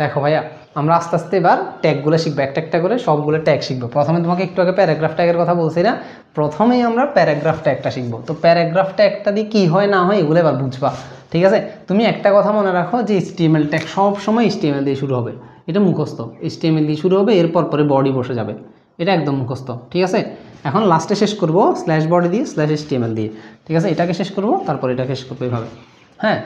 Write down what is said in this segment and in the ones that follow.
দেখো ভাইয়া, আমরা আস্তে আস্তে এবার ট্যাগগুলো শিখবো, একটা একটা করে সবগুলো ট্যাগ শিখবো। প্রথমে তোমাকে একটু আগে প্যারাগ্রাফ ট্যাগের কথা বলছি না, প্রথমেই আমরা প্যারাগ্রাফ ট্যাগটা শিখবো। তো প্যারাগ্রাফ ট্যাগটা দিয়ে কী হয় না হয় এগুলো এবার বুঝবা, ঠিক আছে? তুমি একটা কথা মনে রাখো যে HTML ট্যাগ সব সময় HTML দিয়ে শুরু হবে, এটা মুখস্থ। HTML দিয়ে শুরু হবে, এরপর পরে বডি বসে যাবে, এটা একদম মুখস্থ, ঠিক আছে? এখন লাস্টে শেষ করবো স্ল্যাশ বডি দিয়ে স্ল্যাশ HTML দিয়ে, ঠিক আছে? এটাকে শেষ করবো, তারপর এটাকে শেষ করবো এইভাবে। হ্যাঁ,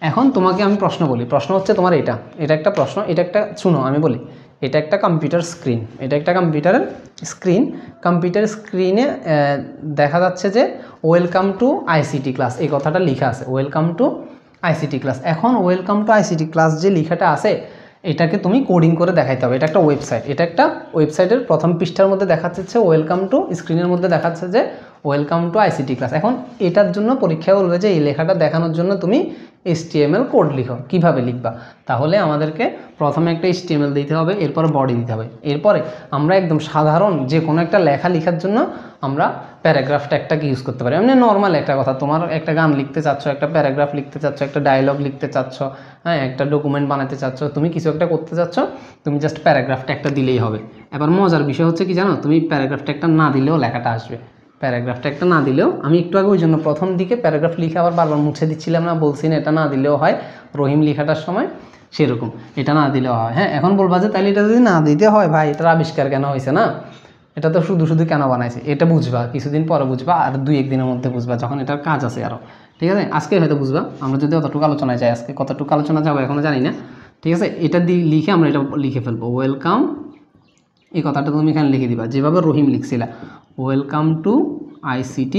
এখন তোমাকে আমি প্রশ্ন বলি, প্রশ্ন হচ্ছে তোমার এটা একটা প্রশ্ন, এটা একটা, শুনো আমি বলি, এটা একটা কম্পিউটার স্ক্রিন, এটা একটা কম্পিউটারের স্ক্রিন। কম্পিউটার স্ক্রিনে দেখা যাচ্ছে যে ওয়েলকাম টু ICT ক্লাস, এই কথাটা লেখা আছে, ওয়েলকাম টু ICT ক্লাস। এখন ওয়েলকাম টু ICT ক্লাস যে লেখাটা আছে, এটাকে তুমি কোডিং করে দেখাইতে হবে। এটা একটা ওয়েবসাইট, এটা একটা ওয়েবসাইটের প্রথম পৃষ্ঠার মধ্যে দেখাচ্ছে ওয়েলকাম টু, স্ক্রিনের মধ্যে দেখাচ্ছে যে ওয়েলকাম টু ICT ক্লাস। এখন এটার জন্য পরীক্ষা বলবে যে এই লেখাটা দেখানোর জন্য তুমি HTML কোড লিখো। কিভাবে লিখবা? তাহলে আমাদেরকে প্রথমে একটা HTML দিতে হবে, এরপর বডি দিতে হবে। এরপরে আমরা একদম সাধারণ যে কোনো একটা লেখা লেখার জন্য আমরা প্যারাগ্রাফ ট্যাগটাকে ইউজ করতে পারি। এমনি নর্মাল একটা কথা, তোমার একটা গান লিখতে চাচ্ছ, একটা প্যারাগ্রাফ লিখতে চাচ্ছ, একটা ডায়লগ লিখতে চাচ্ছ, হ্যাঁ, একটা ডকুমেন্ট বানাতে চাচ্ছ, তুমি কিছু একটা করতে চাচ্ছ, তুমি জাস্ট প্যারাগ্রাফ ট্যাগটা দিলেই হবে। এবার মজার বিষয় হচ্ছে কি জানো, তুমি প্যারাগ্রাফ ট্যাগটা না দিলেও লেখাটা আসবে। প্যারাগ্রাফ ট্যাগটা না দিলেও, আমি একটু আগে ওই জন্য প্রথম দিকে প্যারাগ্রাফ লিখে আবার বারবার মুছে দিচ্ছিলাম না, বলছি না এটা না দিলেও হয়, রহিম লেখাটার সময় সেরকম, এটা না দিলেও হয়। হ্যাঁ, এখন বলবা যে তাহলে এটা যদি না দিতে হয় ভাই, এটার আবিষ্কার কেন হয়েছে না, এটা তো শুধু শুধু কেন বানাইছে, এটা বুঝবা কিছুদিন পরে বুঝবা, আর 2-1 দিনের মধ্যে বুঝবা, যখন এটার কাজ আছে আরও, ঠিক আছে? আজকে হয়তো বুঝবা, আমরা যদি অতটুকু আলোচনায় যাই, আজকে কতটুকু আলোচনা যাবো এখনও জানি না, ঠিক আছে? এটা দিয়ে লিখে আমরা এটা লিখে ফেলবো, ওয়েলকাম, এই কথাটা তুমি এখানে লিখে দিবা যেভাবে রহিম লিখছিলা, ওয়েলকাম টু ICT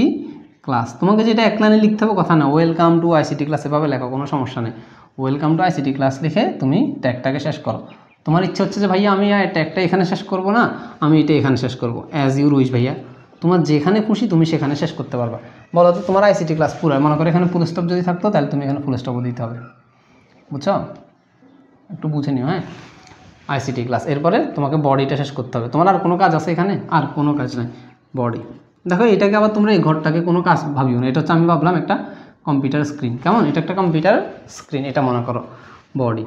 ক্লাস। তোমাকে যেটা এক লাইনে লিখতে হবে কথা না, ওয়েলকাম টু ICT ক্লাস এভাবে লেখো, কোনো সমস্যা নেই। ওয়েলকাম টু ICT ক্লাস লিখে তুমি ট্যাগটাকে শেষ করো। তোমার ইচ্ছা হচ্ছে যে ভাইয়া আমি ট্যাগটা এখানে শেষ করব না, আমি এটা এখানে শেষ করব, অ্যাজ ইউ উইশ ভাইয়া, তোমার যেখানে খুশি তুমি সেখানে শেষ করতে পারবা। বলো তো তোমার ICT ক্লাস পুরো, মনে করো এখানে ফুল স্টপ যদি থাকতো তাহলে তুমি এখানে ফুল স্টপও দিতে হবে, বুঝছো? একটু বুঝে নিও, হ্যাঁ, ICT ক্লাস। এরপরে তোমাকে বডিটা শেষ করতে হবে। তোমার আর কোনো কাজ আছে এখানে? আর কোনো কাজ নাই, বডি। দেখো এটাকে আবার তোমরা এই ঘরটাকে কোনো কাজ ভাবিও না, এটা হচ্ছে আমি ভাবলাম একটা কম্পিউটার স্ক্রিন, কেমন? এটা একটা কম্পিউটার স্ক্রিন, এটা মনে করো বডি।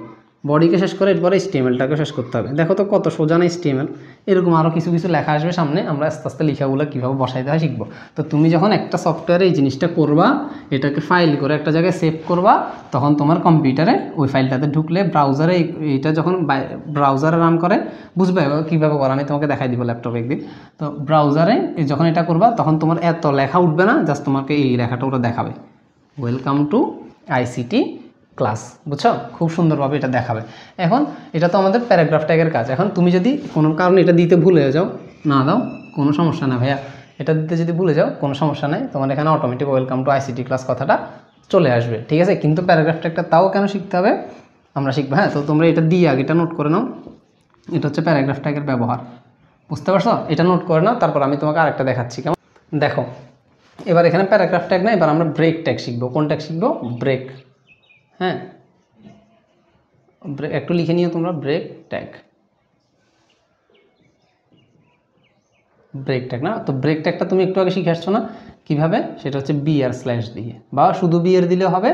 বডিকে শেষ করে এরপরে HTMLটাকে শেষ করতে হবে। দেখো তো কত সোজা না HTML। এরকম আরও কিছু কিছু লেখা আসবে সামনে, আমরা আস্তে আস্তে লেখাগুলো কীভাবে বসাইতে হয় শিখবো। তো তুমি যখন একটা সফটওয়্যারে এই জিনিসটা করবা, এটাকে ফাইল করে একটা জায়গায় সেভ করবা, তখন তোমার কম্পিউটারে ওই ফাইলটাতে ঢুকলে ব্রাউজারে, এইটা যখন ব্রাউজারে রান করে, বুঝবে কীভাবে করা, আমি তোমাকে দেখাই দিব ল্যাপটপে একদিন। তো ব্রাউজারে যখন এটা করবা তখন তোমার এত লেখা উঠবে না, জাস্ট তোমাকে এই লেখাটা ওরা দেখাবে, ওয়েলকাম টু ICT ক্লাস, বুঝছো? খুব সুন্দরভাবে এটা দেখাবে। এখন এটা তো আমাদের প্যারাগ্রাফ ট্যাগের কাজ। এখন তুমি যদি কোনো কারণে এটা দিতে ভুলে যাও, না দাও, কোনো সমস্যা না ভাইয়া, এটা দিতে যদি ভুলে যাও কোনো সমস্যা নেই, তোমার এখানে automatic welcome to ICT class কথাটা চলে আসবে, ঠিক আছে? কিন্তু প্যারাগ্রাফ ট্যাগটা তাও কেন শিখতে হবে আমরা শিখবো। হ্যাঁ, তো তোমরা এটা দিয়ে আগে এটা নোট করে নাও, এটা হচ্ছে প্যারাগ্রাফ ট্যাগের ব্যবহার, বুঝতে পারছো? এটা নোট করে নাও, তারপর আমি তোমাকে আরেকটা দেখাচ্ছি, কেমন? দেখো এবার এখানে প্যারাগ্রাফ ট্যাগ না, এবার আমরা ব্রেক ট্যাগ শিখবো। কোন ট্যাগ শিখবো? ব্রেক। হ্যাঁ, একটু লিখে নিও তোমরা, ব্রেক ট্যাগ, ব্রেক ট্যাগ না? তো ব্রেক ট্যাগটা তুমি একটু আগে শিখে আসছো না কীভাবে, সেটা হচ্ছে BR/ দিয়ে, বা শুধু BR দিলেও হবে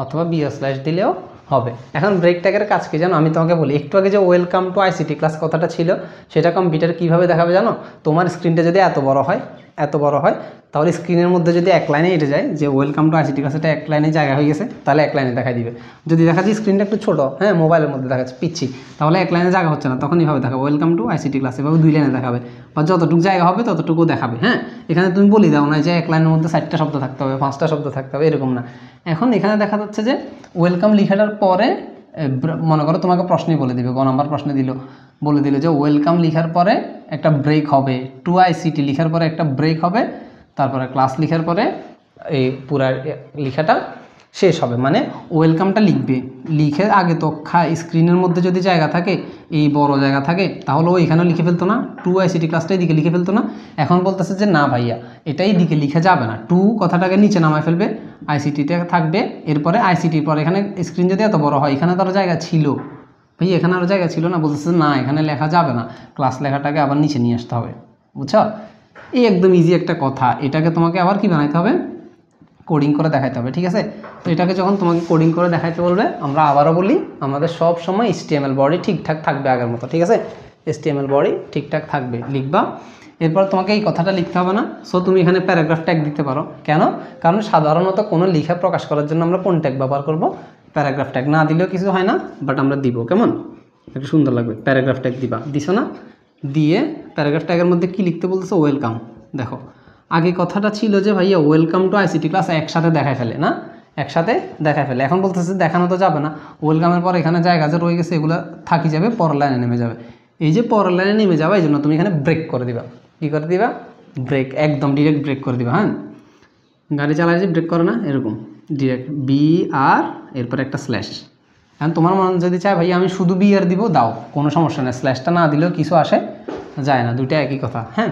অথবা BR/ দিলেও হবে। এখন ব্রেক ট্যাগের কাজ কি জানো, আমি তোমাকে বলি, একটু আগে যে ওয়েলকাম টু ICT ক্লাস কথাটা ছিল, সেটা কম্পিউটারে কীভাবে দেখাবে জানো? তোমার স্ক্রিনটা যদি এত বড় হয় তাহলে স্ক্রিনের মধ্যে যদি এক লাইনে এটে যায় যে ওয়েলকাম টু ICT ক্লাস, এটা এক লাইনে জায়গা হয়ে গেছে, তাহলে এক লাইনে দেখাই দিবে। যদি দেখা যায় স্ক্রিনটা একটু ছোটো, হ্যাঁ, মোবাইলের মধ্যে দেখাচ্ছে পিচ্ছি, তাহলে এক লাইনে জায়গা হচ্ছে না, তখন এইভাবে দেখাবে ওয়েলকাম টু ICT ক্লাস, এভাবে 2 লাইনে দেখাবে, বা যতটুকু জায়গা হবে ততটুকু দেখাবে। হ্যাঁ, এখানে তুমি বলি দাও না যে এক লাইনের মধ্যে 4টা শব্দ থাকতে হবে, 5টা শব্দ থাকতে হবে, এরকম না। এখন এখানে দেখা যাচ্ছে যে ওয়েলকাম লেখাটার পরে মনে করো তোমাকে প্রশ্নই বলে দিবে, গ নাম্বার প্রশ্নে বলে দিল যে ওয়েলকাম লেখার পরে একটা ব্রেক হবে, টু ICT লেখার পরে একটা ব্রেক হবে, তারপরে ক্লাস লেখার পরে এই পুরা লেখাটা শেষ হবে। মানে ওয়েলকামটা লিখে আগে তো স্ক্রিনের মধ্যে যদি জায়গা থাকে, এই বড় জায়গা থাকে, তাহলে ও এখানেও লিখে ফেলতো না, টু ICT ক্লাসটাই দিকে লিখে ফেলতো না। এখন বলতেছে যে না ভাইয়া, এটাই দিকে লিখে যাবে না, টু কথাটাকে নিচে নামায় ফেলবে, ICTটা থাকবে, এরপরে ICTর পরে এখানে স্ক্রিন যদি এত বড় হয়, এখানে তো আরও জায়গা ছিল ভাই, এখানে আরও জায়গা ছিল না, বলতেছে না এখানে লেখা যাবে না, ক্লাস লেখাটাকে আবার নিচে নিয়ে আসতে হবে, বুঝছো? এই একদম ইজি একটা কথা, এটাকে তোমাকে আবার কি বানাইতে হবে, কোডিং করে দেখাইতে হবে, ঠিক আছে? তো এটাকে যখন তোমাকে কোডিং করে দেখাইতে বলবে, আমরা আবারও বলি আমাদের সব সময় HTML বডি ঠিকঠাক থাকবে আগের মতো, ঠিক আছে? HTML বডি ঠিকঠাক থাকবে, লিখবা। এরপর তোমাকে এই কথাটা লিখতে হবে না। সো তুমি এখানে প্যারাগ্রাফ ট্যাগ দিতে পারো। কেন? কারণ সাধারণত কোনো লেখা প্রকাশ করার জন্য আমরা কোন ট্যাগ ব্যবহার করব? Paragraph tag. না দিলেও কিছু হয় না, বাট আমরা দিব, কেমন একটু সুন্দর লাগবে। প্যারাগ্রাফ ট্যাগ দিবা, দিছো না? দিয়ে প্যারাগ্রাফ ট্যাগের মধ্যে কি লিখতে বলতেছো? ওয়েলকাম। দেখো আগে কথাটা ছিল যে ভাইয়া ওয়েলকাম টু আইসিটি ক্লাস একসাথে দেখায় ফেলে, না একসাথে দেখায় ফেলে। এখন বলতেছে দেখানো তো যাবে না, ওয়েলকামের পর এখানে জায়গা যে রয়ে গেছে এগুলো থাকি যাবে, পরের লাইনে নেমে যাবে। এই যে পরের লাইনে নেমে যাবে, এই জন্য তুমি এখানে ব্রেক করে দিবা। কী করে দিবা? ব্রেক, একদম ডিরেক্ট ব্রেক করে দিবা। হ্যাঁ, গাড়ি চালায় যে ব্রেক করে না, এরকম ডিরেক্ট BR এরপর একটা স্ল্যাশ। এখন তোমার মন যদি চায় ভাই আমি শুধু BR দিব, দাও, কোনো সমস্যা নেই। স্ল্যাশটা না দিলেও কিছু আসে যায় না, দুইটা একই কথা। হ্যাঁ,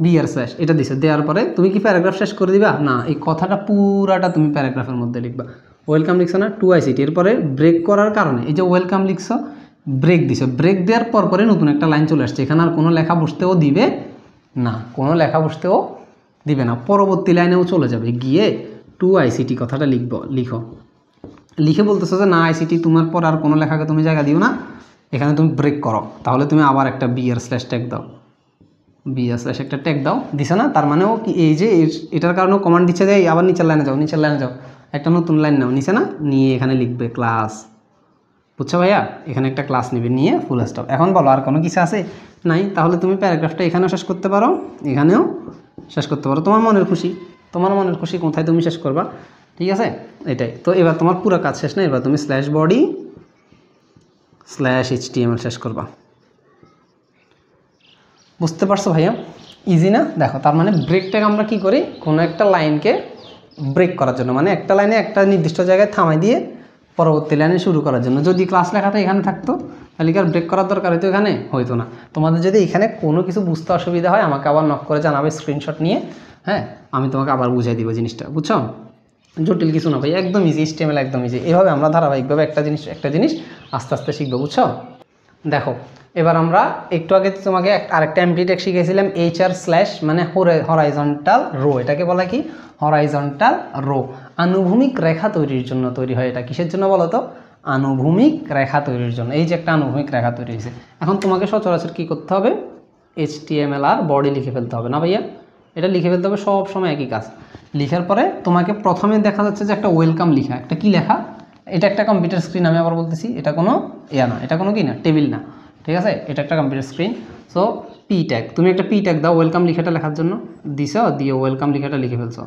BR স্ল্যাশ এটা দিছো, দেওয়ার পরে তুমি কি প্যারাগ্রাফ শেষ করে দিবা? না, এই কথাটা পুরাটা তুমি প্যারাগ্রাফের মধ্যে লিখবা। ওয়েলকাম লিখছো না টু আইসিটি, এরপরে ব্রেক করার কারণে এই যে ওয়েলকাম লিখছো, ব্রেক দিছো, ব্রেক দেওয়ার পরে নতুন একটা লাইন চলে আসছে। এখানে আর কোনো লেখা বসতেও দিবে না, কোনো লেখা বসতেও দিবে না, পরবর্তী লাইনেও চলে যাবে, গিয়ে টু আইসিটি কথাটা লিখো। লিখে বলতেছো যে না আইসিটি তোমার পর আর কোনো লেখাকে তুমি জায়গা দিও না, এখানে তুমি ব্রেক করো। তাহলে তুমি আবার একটা BR স্ল্যাশ ট্যাগ দাও, BR স্ল্যাশ একটা ট্যাগ দাও, দিছো না? তার মানেও কি এই যে এটার কারণেও কমান্ড দিচ্ছে যে আবার নিচের লাইনে যাও, নিচের লাইনে যাও, একটা নতুন লাইন নাও, নিচে না নিয়ে এখানে লিখবে ক্লাস। বুঝছো ভাইয়া? এখানে একটা ক্লাস নিবে, নিয়ে ফুল স্টপ। এখন বলো আর কোনো কিছু আছে? নাই। তাহলে তুমি প্যারাগ্রাফটা এখানেও শেষ করতে পারো, এখানেও শেষ করতে পারো, তোমার মনের খুশি। তোমার মনের খুশি কোথায় তুমি শেষ করবা, ঠিক আছে? এটাই তো। এবার তোমার পুরো কাজ শেষ না, এবার তুমি স্ল্যাশ বডি স্ল্যাশ HTML শেষ করবা। বুঝতে পারছো ভাইয়া? ইজি না? দেখো তার মানে ব্রেক ট্যাগ আমরা কি করি? কোনো একটা লাইনকে ব্রেক করার জন্য, মানে একটা লাইনে একটা নির্দিষ্ট জায়গায় থামাই দিয়ে পরবর্তী লাইনে শুরু করার জন্য। যদি ক্লাস লেখাটা এখানে থাকতো তাহলে কি আর ব্রেক করার দরকার হয়তো? এখানে হইতো না। তোমাদের যদি এখানে কোনো কিছু বুঝতে অসুবিধা হয় আমাকে আবার নক করে জানাবে স্ক্রিনশট নিয়ে। হ্যাঁ, আমি তোমাকে আবার বুঝাই দিব জিনিসটা, বুঝছো? জটিল কিছু না ভাই, একদম ইজি, HTML একদম ইজি। এভাবে আমরা ধারাবাহিকভাবে একটা জিনিস আস্তে আস্তে শিখবো, বুঝছো? দেখো এবার আমরা একটু আগে তোমাকে আরেকটা এমপ্লি ট্যাগ শিখেছিলাম, HR স্ল্যাশ, মানে হরাইজন্টাল রো। এটাকে বলা কি? Horizontal row. আনুভূমিক রেখা তৈরির জন্য তৈরি হয়। এটা কিসের জন্য বলো তো? আনুভূমিক রেখা তৈরির জন্য। এই যে একটা আনুভূমিক রেখা তৈরি হয়েছে, এখন তোমাকে সচরাচর কী করতে হবে? HTML আর বডি লিখে ফেলতে হবে, না ভাইয়া? এটা লিখে ফেলতে হবে, সব সময় একই কাজ। লিখার পরে তোমাকে প্রথমে দেখা যাচ্ছে যে একটা ওয়েলকাম লিখা, একটা কি লেখা? এটা একটা কম্পিউটার স্ক্রিন, আমি আবার বলতেছি, এটা কোনো না, এটা কোনো কি না, টেবিল না, ঠিক আছে? এটা একটা computer screen. So P tag, তুমি একটা P ট্যাগ দাও ওয়েলকাম লিখাটা লেখার জন্য, দিছো, দিয়ে ওয়েলকাম লিখাটা লিখে ফেলছো।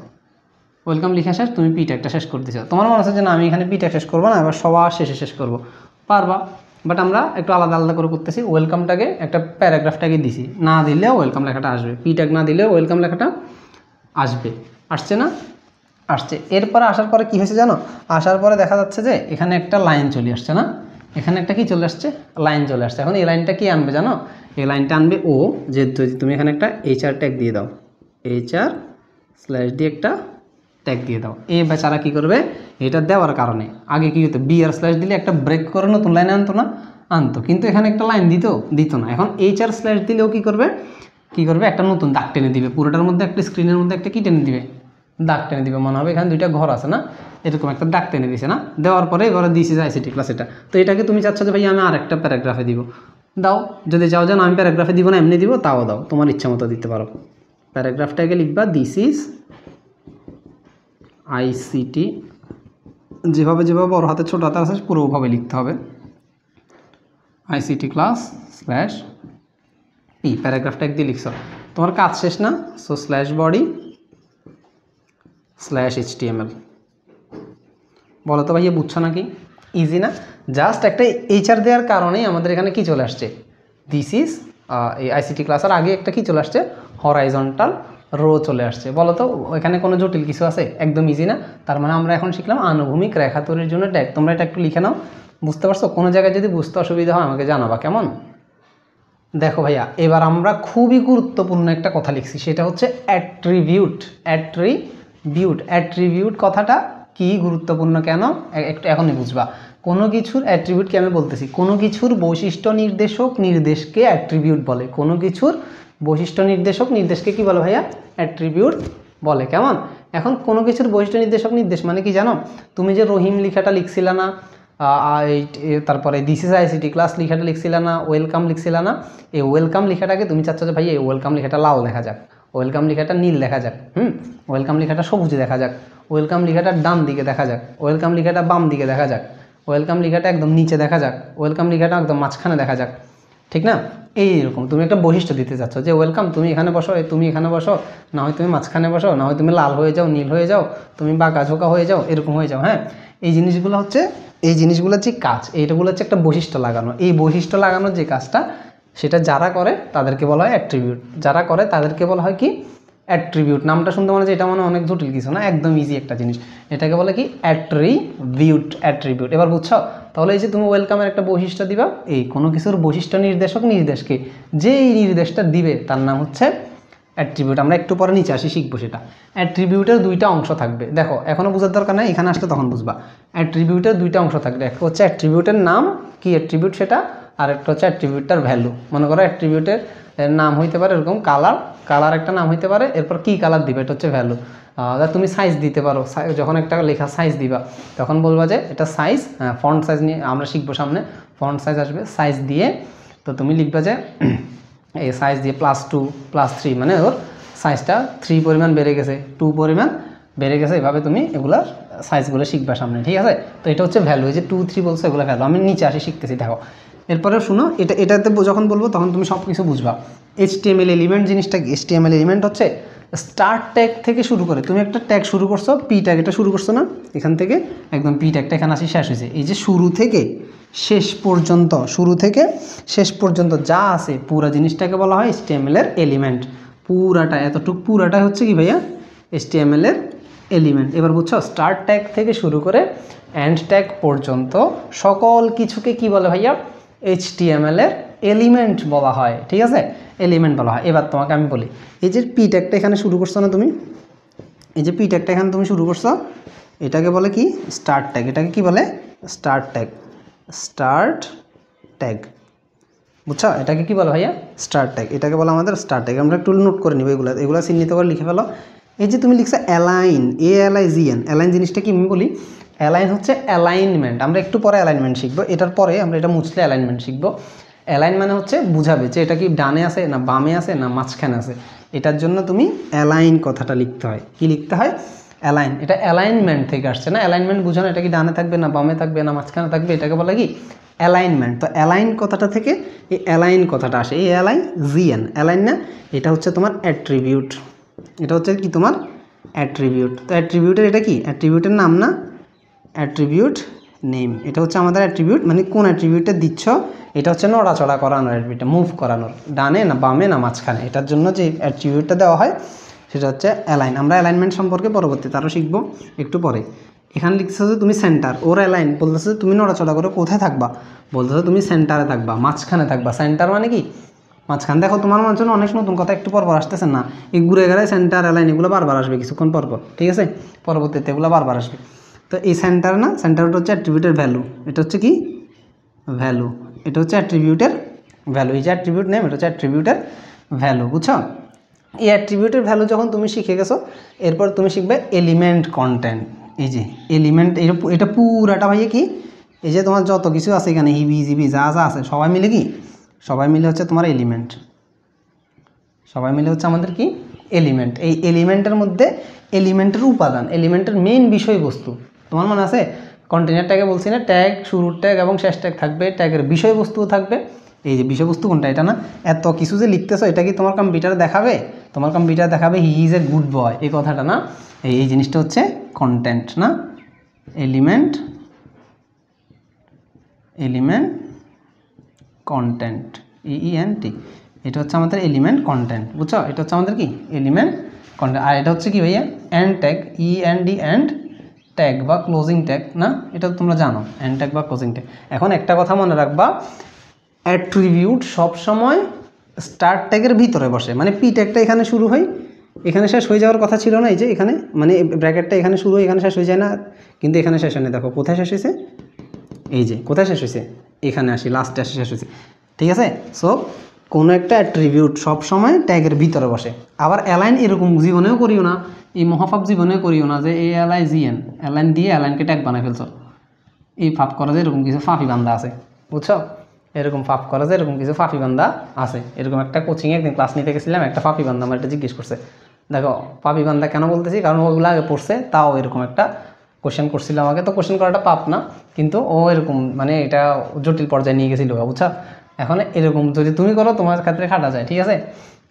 ওয়েলকাম লিখা শেষ, তুমি P ট্যাগটা শেষ করে দিছো। তোমার মনে হচ্ছে যে না আমি এখানে P ট্যাগ শেষ করবো না, এবার সবার শেষে শেষ করবো, পারবা। বাট আমরা একটু আলাদা আলাদা করে করতেছি। ওয়েলকামটাকে একটা প্যারাগ্রাফটাকে দিছি, না দিলেও ওয়েলকাম লেখাটা আসবে, P ট্যাগ না দিলেও ওয়েলকাম লেখাটা আসবে। আসছে না? আসছে। এরপরে আসার পরে কী হয়েছে জানো? আসার পরে দেখা যাচ্ছে যে এখানে একটা লাইন চলে আসছে, না? এখানে একটা কি চলে আসছে? লাইন চলে আসছে। এখন এই লাইনটা কি আনবে জানো? এই লাইনটা আনবে ও, যে তুমি এখানে একটা HR ট্যাগ দিয়ে দাও, HR স্ল্যাশ দিয়ে একটা ট্যাগ দিয়ে দাও। এই বেচারা কী করবে? এটা দেওয়ার কারণে আগে কী হতো? BR স্ল্যাশ দিলে একটা ব্রেক করে নতুন লাইনে আনতো না? আনতো, কিন্তু এখানে একটা লাইন দিত না। এখন HR স্ল্যাশ দিলেও কী করবে? একটা নতুন দাগ টেনে দিবে, পুরোটার মধ্যে একটা স্ক্রিনের মধ্যে একটা কি টেনে দিবে? দাগ টেনে দিবে। মনে হবে এখানে দুইটা ঘর আছে না, এরকম একটা দাগ টেনে দিছে না? দেওয়ার পরে এবারে দিয়েছে আইসিটি ক্লাস এটা। তো এটাকে তুমি চাচ্ছ যে ভাই আমি আরেকটা প্যারাগ্রাফে দিব, দাও। যদি চাও যে না আমি প্যারাগ্রাফে দিব না এমনি দিব, তাও দাও, তোমার ইচ্ছা মতো দিতে পারো। প্যারাগ্রাফটাকে লিখবা দিস ইজ আইসিটি, যেভাবে বড় হাতে ছোট হাতে আছে পুরোভাবে লিখতে হবে, আইসিটি ক্লাস স্ল্যাশ P। প্যারাগ্রাফটা একদিন লিখছো, তোমার কাজ শেষ না? So slash body slash HTML। বলো তো ভাইয়া বুঝছো নাকি? ইজি না? জাস্ট একটা HR দেওয়ার কারণেই আমাদের এখানে কি চলে আসছে? দিস ইজ এই আইসিটি ক্লাসের আগে একটা কি চলে আসছে? হরাইজন্টাল রো চলে আসছে। বলো তো এখানে কোনো জটিল কিছু আছে? একদম ইজি না? তার মানে আমরা এখন শিখলাম আনুভূমিক রেখা তৈরির জন্য ট্যাগ। তোমরা এটা একটু লিখে নাও, বুঝতে পারছো? কোনো জায়গায় যদি বুঝতে অসুবিধা হয় আমাকে জানাবা, কেমন? দেখো ভাইয়া এবার আমরা খুবই গুরুত্বপূর্ণ একটা কথা লিখছি, সেটা হচ্ছে অ্যাট্রিবিউট। অ্যাট্রিবিউট কথাটা কি গুরুত্বপূর্ণ কেন একটু এখনই বুঝবা। কোনো কিছুর অ্যাট্রিবিউট কি আমি বলতেছি, কোনো কিছুর বৈশিষ্ট্য নির্দেশক নির্দেশকে অ্যাট্রিবিউট বলে। কোনো কিছুর বৈশিষ্ট্য নির্দেশক নির্দেশকে কি বলে ভাইয়া? অ্যাট্রিবিউট বলে। কেমন? এখন কোনো কিছুর বৈশিষ্ট্য নির্দেশক নির্দেশ মানে কি জানো, তুমি যে রহিম লেখাটা লিখছিলা না, তারপরে দিস ইজ আইসিটি ক্লাস লেখাটা লিখছিলা না, ওয়েলকাম লিখছিলা না, এই ওয়েলকাম লেখাটাকে তুমি চাচ্ছ যে ভাই এই ওয়েলকাম লেখাটা লাল দেখা যাক, ওয়েলকাম লেখাটা নীল দেখা যাক, ওয়েলকাম লেখাটা সবুজ দেখা যাক, ওয়েলকাম লেখাটা ডান দিকে দেখা যাক, ওয়েলকাম লেখাটা বাম দিকে দেখা যাক, ওয়েলকাম লেখাটা একদম নিচে দেখা যাক, ওয়েলকাম লেখাটা একদম মাঝখানে দেখা যাক, ঠিক না? এইরকম তুমি একটা বৈশিষ্ট্য দিতে চাচ্ছ যে ওয়েলকাম তুমি এখানে বসো, তুমি এখানে বসো, না হয় তুমি মাঝখানে বসো, না হয় তুমি লাল হয়ে যাও, নীল হয়ে যাও, তুমি বাঁকা ঝোঁকা হয়ে যাও, এরকম হয়ে যাও। হ্যাঁ, এই জিনিসগুলো হচ্ছে যে কাজ, এইটাগুলো হচ্ছে একটা বৈশিষ্ট্য লাগানো। এই বৈশিষ্ট্য লাগানোর যে কাজটা সেটা যারা করে তাদেরকে বলা হয় অ্যাট্রিবিউট, যারা করে তাদেরকে বলা হয় কি অ্যাট্রিবিউট। নামটা শুনতে মনে হচ্ছে এটা মানে অনেক জটিল কিছু না, একদম ইজি একটা জিনিস, এটাকে বলে কি অ্যাট্রিবিউট। অ্যাট্রিবিউট এবার বুঝছো? তাহলে এই যে তুমি ওয়েলকামের একটা বৈশিষ্ট্য দিবা, এই কোনো কিছুর বৈশিষ্ট্য নির্দেশক নির্দেশকে যে এই নির্দেশটা দিবে তার নাম হচ্ছে অ্যাট্রিবিউট। আমরা একটু পরে নিচে আসি শিখবো সেটা। অ্যাট্রিবিউটের দুইটা অংশ থাকবে, দেখো এখনও বোঝার দরকার নাই, এখানে আসলে তখন বুঝবা। অ্যাট্রিবিউটের দুইটা অংশ থাকবে, একটা হচ্ছে অ্যাট্রিবিউটের নাম কি অ্যাট্রিবিউট সেটা, আর একটা হচ্ছে অ্যাট্রিবিউটটার ভ্যালু। মনে করো অ্যাট্রিবিউটের নাম হইতে পারে এরকম কালার একটা নাম হইতে পারে, এরপর কি কালার দিবে এটা হচ্ছে ভ্যালু। তুমি সাইজ দিতে পারো, যখন একটা লেখা সাইজ দিবা তখন বলবা যে এটা সাইজ, ফন্ট সাইজ নিয়ে আমরা শিখবো সামনে, ফন্ট সাইজ আসবে, সাইজ দিয়ে তো তুমি লিখবা যে এই সাইজ দিয়ে +2 +3 মানে ওর সাইজটা 3 পরিমাণ বেড়ে গেছে, 2 পরিমাণ বেড়ে গেছে, এভাবে তুমি এগুলার সাইজগুলো শিখবা সামনে, ঠিক আছে? তো এটা হচ্ছে ভ্যালু, এই যে 2 3 বলছো এগুলো ভ্যালু। আমি নিচে আসি শিখতেছি, দেখো এরপরে শুনো, এটাতে যখন বলবো তখন তুমি সব কিছু বুঝবা। HTML এলিমেন্ট জিনিসটা কি? HTML এলিমেন্ট হচ্ছে স্টার্ট ট্যাগ থেকে শুরু করে, তুমি একটা ট্যাগ শুরু করছো, পি ট্যাগ এটা শুরু করছো না, এখান থেকে একদম পি ট্যাগটা এখানে আসি শেষ হয়েছে। এই যে শুরু থেকে শেষ পর্যন্ত যা আছে পুরো জিনিসটাকে বলা হয় HTML এর এলিমেন্ট। পুরাটা এতটুকু পুরাটাই হচ্ছে কি ভাইয়া HTML এর এলিমেন্ট। এবার বুঝছো, স্টার্ট ট্যাগ থেকে শুরু করে এন্ড ট্যাগ পর্যন্ত সকল কিছুকে কি বলে ভাইয়া HTML এর এলিমেন্ট বলা হয়, ঠিক আছে? এলিমেন্ট বলা হয়। এবার তোমাকে আমি বলি, এই যে পি ট্যাগটা এখানে শুরু করছো না তুমি, এই যে পি ট্যাগটা এখানে তুমি শুরু করছো, এটাকে বলে কি স্টার্ট ট্যাগ। এটাকে কি বলে? Start tag. বুঝছো, এটাকে কি বলে ভাইয়া? Start tag. এটাকে বলে আমাদের স্টার্ট ট্যাগ। আমরা একটু নোট করে নিব, এগুলো চিহ্নিত করে লিখে ফেলো। এই যে তুমি লিখছো অ্যালাইন, ALIGN, অ্যালাইন জিনিসটা কি আমি বলি? অ্যালাইন হচ্ছে অ্যালাইনমেন্ট। আমরা একটু পরে অ্যালাইনমেন্ট শিখবো, এটার পরে আমরা এটা মুছলে অ্যালাইনমেন্ট শিখবো। অ্যালাইন মানে হচ্ছে বুঝাবে যে এটা কি ডানে আছে না বামে আছে না মাঝখানে আছে, এটার জন্য তুমি অ্যালাইন কথাটা লিখতে হয়। কি লিখতে হয়? অ্যালাইন। এটা অ্যালাইনমেন্ট থেকে আসছে না, অ্যালাইনমেন্ট বুঝানো, এটা কি ডানে থাকবে না বামে থাকবে না মাঝখানে থাকবে, এটাকে বলে কি অ্যালাইনমেন্ট। তো অ্যালাইন কথাটা থেকে এই অ্যালাইন কথাটা আসে, এই ALIGN, অ্যালাইন না, এটা হচ্ছে তোমার অ্যাট্রিবিউট। এটা হচ্ছে কি তোমার অ্যাট্রিবিউট। তো অ্যাট্রিবিউটের এটা কি অ্যাট্রিবিউটের নাম না, অ্যাট্রিবিউট নেম। এটা হচ্ছে আমাদের অ্যাট্রিবিউট, মানে কোন অ্যাট্রিবিউটটা দিচ্ছ, এটা হচ্ছে নড়াচড়া করানোর অ্যাট্রিবিউটটা, মুভ করানোর, ডানে না বামে না মাঝখানে, এটার জন্য যে অ্যাট্রিবিউটটা দেওয়া হয় সেটা হচ্ছে অ্যালাইন। আমরা অ্যালাইনমেন্ট সম্পর্কে পরবর্তীতে আরও শিখবো একটু পরে। এখানে লিখতেছে যে তুমি সেন্টার, ওর অ্যালাইন বলতেছে তুমি নড়াচড়া করে কোথায় থাকবা, বলতেছে তুমি সেন্টারে থাকবা, মাঝখানে থাকবা। সেন্টার মানে কি মাঝখানে। দেখো তোমার মনে হচ্ছে অনেক নতুন কথা একটু পরপর আসতেছে না, এই ঘুরে গেলে সেন্টার অ্যালাইন এগুলো বারবার আসবে কিছুক্ষণ পরপর, ঠিক আছে? পরবর্তীতে এগুলো বারবার আসবে। তো এই সেন্টার না, সেন্টারটা হচ্ছে অ্যাট্রিবিউটের ভ্যালু। এটা হচ্ছে কি ভ্যালু, এটা হচ্ছে অ্যাট্রিবিউটের ভ্যালু। এই যে অ্যাট্রিবিউট নেম, এটা হচ্ছে অ্যাট্রিবিউটের ভ্যালু। বুঝছো? এই অ্যাট্রিবিউটের ভ্যালু যখন তুমি শিখে গেছো, এরপর তুমি শিখবে এলিমেন্ট কন্টেন্ট। এই যে এলিমেন্ট, এটা পুরাটা ভাইয়া কি, এই যে তোমার যত কিছু আছে এখানে হিবি জিবি যা যা আছে সবাই মিলে কি, সবাই মিলে হচ্ছে তোমার এলিমেন্ট। সবাই মিলে হচ্ছে আমাদের কি এলিমেন্ট। এই এলিমেন্টের মধ্যে এলিমেন্টের উপাদান, এলিমেন্টের মেইন বিষয়বস্তু। তোমার মনে আছে কন্টেনার ট্যাগে বলছি না, ট্যাগ শুরুর ট্যাগ এবং শেষ ট্যাগ থাকবে, ট্যাগের বিষয়বস্তুও থাকবে। এই যে বিষয়বস্তু কোনটা, এটা না, এত কিছু যে লিখতেছো এটা কি তোমার কম্পিউটারে দেখাবে? তোমার কম্পিউটার দেখাবে he is a good boy, এই কথাটা না, এই জিনিসটা হচ্ছে কন্টেন্ট না, এলিমেন্ট কন্টেন্ট, EENT, এটা হচ্ছে আমাদের এলিমেন্ট কন্টেন্ট। বুঝছো? এটা হচ্ছে আমাদের কি এলিমেন্ট কন্টেন্ট। আর এটা হচ্ছে কি ভাইয়া end tag, END, end tag বা ক্লোজিং ট্যাগ না, এটা তোমরা জানো এন্ড ট্যাগ বা ক্লোজিং ট্যাগ। এখন একটা কথা মনে রাখবা, অ্যাট্রিবিউট সবসময় স্টার্ট ট্যাগের ভিতরে বসে, মানে পি ট্যাগটা এখানে শুরু হয় এখানে শেষ হয়ে যাওয়ার কথা ছিল না, এই যে এখানে মানে ব্র্যাকেটটা এখানে শুরু হয় এখানে শেষ হয়ে যায় না, কিন্তু এখানে শেষ হয় না। দেখো কোথায় শেষ হয়েছে, এই যে কোথায় শেষ হয়েছে, এখানে আসি লাস্টে আসি শেষ হয়েছে, ঠিক আছে? সো কোনো একটা অ্যাট্রিবিউট সবসময় ট্যাগের ভিতরে বসে। আবার অ্যালাইন এরকম জীবনেও করিও না এই মহাপাপ জীবনে করিও না যে A L I G N align দিয়ে অ্যালাইনকে ট্যাগ বানাই ফেলছো। এই পাপ করা যে এরকম কিছু ফাঁপি বান্দা আছে, বুঝছো? এরকম পাপ করা যে এরকম কিছু ফাঁপি বান্দা আছে। এরকম একটা কোচিংয়ে একদিন ক্লাস নিতে গেছিলাম, একটা ফাঁপি বান্দা আমার এটা জিজ্ঞেস করছে। দেখো পাপি বান্দা কেন বলতেছি, কারণ ওগুলো আগে পড়ছে, তাও এরকম একটা কোশ্চেন করছিল আমাকে। তো কোশ্চেন করাটা পাপ না, কিন্তু ও এরকম মানে এটা জটিল পর্যায়ে নিয়ে গেছিল, বুঝছো? এখন এরকম যদি তুমি করো তোমার ক্ষেত্রে খাটা যায়, ঠিক আছে?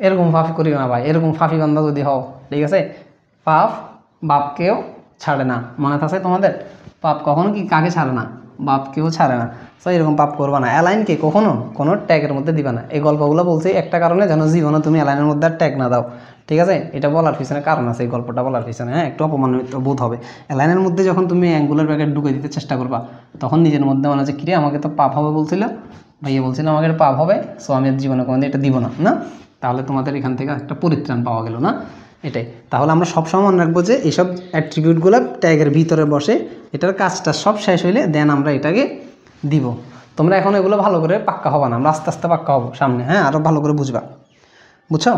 এরকম ফাঁপি করিও না ভাই, এরকম ফাঁপি বান্দা যদি হও, ঠিক আছে? পাপ বাপকেও ছাড়ে না, মনে থাকে তোমাদের? পাপ কখনো কি কাকে ছাড়ে না? বাপকেও ছাড়ে না। সো এরকম পাপ করবা না। অ্যালাইনকে কখনো কোনো ট্যাগের মধ্যে দিবা না। এই গল্পগুলো বলছি একটা কারণে, যেন জীবনে তুমি অ্যালাইনের মধ্যে আর ট্যাগ না দাও, ঠিক আছে? এটা বলার পিছনে কারণ আছে, এই গল্পটা বলার পিছনে, হ্যাঁ, একটু অপমানিত বোধ হবে। অ্যালাইনের মধ্যে যখন তুমি অ্যাঙ্গুলার ব্র্যাকেট ঢুকে দিতে চেষ্টা করবা, তখন নিজের মধ্যে মনে হচ্ছে কিরে আমাকে তো পাপ হবে বলছিল, ভাইয়া বলছিল আমাকে পাপ হবে, সো আমি জীবনে কোনোদিন এটা দিব না, না? তাহলে তোমাদের এখান থেকে একটা পরিত্রাণ পাওয়া গেল না? এটাই। তাহলে আমরা সবসময় মনে রাখবো যে এইসব অ্যাট্রিবিউটগুলো ট্যাগের ভিতরে বসে, এটার কাজটা সব শেষ হইলে দেন আমরা এটাকে দিব। তোমরা এখন এগুলো ভালো করে পাক্কা হবা না, আমরা আস্তে আস্তে পাক্কা হবো সামনে, হ্যাঁ, আরও ভালো করে বুঝবা, বুঝছো?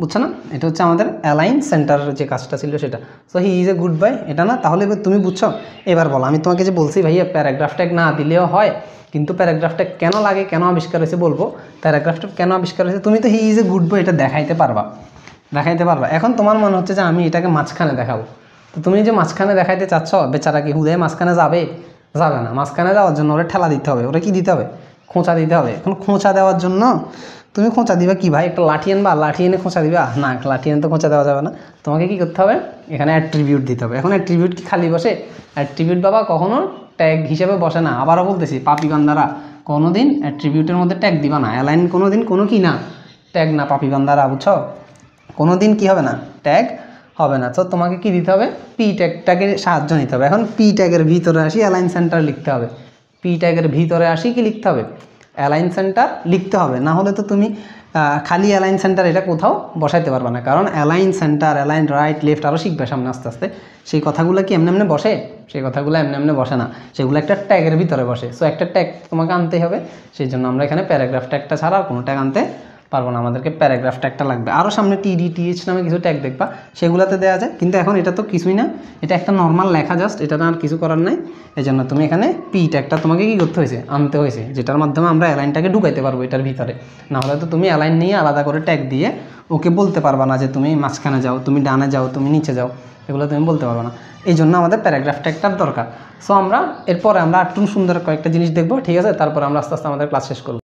বুঝছো না? এটা হচ্ছে আমাদের অ্যালাইন সেন্টারের যে কাজটা ছিল সেটা। So he is a good bye, এটা না? তাহলে এবার তুমি বুঝছো? এবার বলো, আমি তোমাকে যে বলছি ভাইয়া প্যারাগ্রাফ ট্যাগ না দিলেও হয়, কিন্তু প্যারাগ্রাফ ট্যাগ কেন লাগে, কেন আবিষ্কার হয়েছে বলবো, প্যারাগ্রাফ ট্যাগ কেন আবিষ্কার হয়েছে, তুমি তো he is a good boy এটা দেখাইতে পারবা, দেখাইতে পারবা। এখন তোমার মনে হচ্ছে যে আমি এটাকে মাঝখানে দেখাবো, তো তুমি যে মাঝখানে দেখাইতে চাচ্ছ, বেচারা কি হুদে মাঝখানে যাবে? যাবে না। মাঝখানে যাওয়ার জন্য ওরা ঠেলা দিতে হবে, ওরা কি দিতে হবে? খোঁচা দিতে হবে। এখন খোঁচা দেওয়ার জন্য তুমি খোঁচা দিবা কি ভাই? একটা লাঠি আনবা, লাঠি এনে খোঁচা দিবা না? লাঠি এনে তো খোঁচা দেওয়া যাবে না। তোমাকে কি করতে হবে? এখানে অ্যাট্রিবিউট দিতে হবে। এখন অ্যাট্রিবিউট কি খালি বসে? অ্যাট্রিবিউট বাবা কখনো ট্যাগ হিসেবে বসে না। আবারও বলতেছি, পাপি বান্দারা কোনোদিন অ্যাট্রিবিউটের মধ্যে ট্যাগ দিবা না। অ্যালাইন কোনোদিন কোনো কি না ট্যাগ না, পাপি বান্দারা, বুঝছো? কোনোদিন কি হবে না? ট্যাগ হবে না। তো তোমাকে কি দিতে হবে? পি ট্যাগটাকে সাহায্য নিতে হবে। এখন পি ট্যাগের ভিতরে আসি অ্যালাইন সেন্টার লিখতে হবে। পি ট্যাগের ভিতরে আসি কি লিখতে হবে? অ্যালাইন সেন্টার লিখতে হবে। না হলে তো তুমি খালি অ্যালাইন সেন্টার এটা কোথাও বসাইতে পারবে না, কারণ align centre, align right, left আরও শিখবে সামনে আস্তে আস্তে। সেই কথাগুলো কি এমনি এমনি বসে? সেই কথাগুলো এমনি এমনি বসে না, সেগুলো একটা ট্যাগের ভিতরে বসে। সো একটা ট্যাগ তোমাকে আনতেই হবে। সেই জন্য আমরা এখানে প্যারাগ্রাফ ট্যাগটা ছাড়া আর কোনো ট্যাগ আনতে পারবো না, আমাদেরকে প্যারাগ্রাফ ট্যাগটা লাগবে। আরও সামনে টিডি টিএইচ নামে কিছু ট্যাগ দেখবা, সেগুলোতে দেওয়া যায়, কিন্তু এখন এটা তো কিছুই না, এটা একটা নর্মাল লেখা জাস্ট, এটা আর কিছু করার নাই। এই জন্য তুমি এখানে পি ট্যাগটা তোমাকে কি করতে হয়েছে? আনতে হয়েছে, যেটার মাধ্যমে আমরা অ্যালাইনটাকে ঢুকাইতে পারবো এটার ভিতরে। না হলে তো তুমি অ্যালাইন নিয়ে আলাদা করে ট্যাগ দিয়ে ওকে বলতে পারবা না যে তুমি মাঝখানে যাও, তুমি ডানে যাও, তুমি নিচে যাও, এগুলো তুমি বলতে পারবে না। এই জন্য আমাদের প্যারাগ্রাফ ট্যাগটার দরকার। সো আমরা এরপরে আমরা একটু সুন্দর কয়েকটা জিনিস দেখবো, ঠিক আছে? তারপরে আমরা আস্তে আস্তে আমাদের ক্লাস শেষ করবো।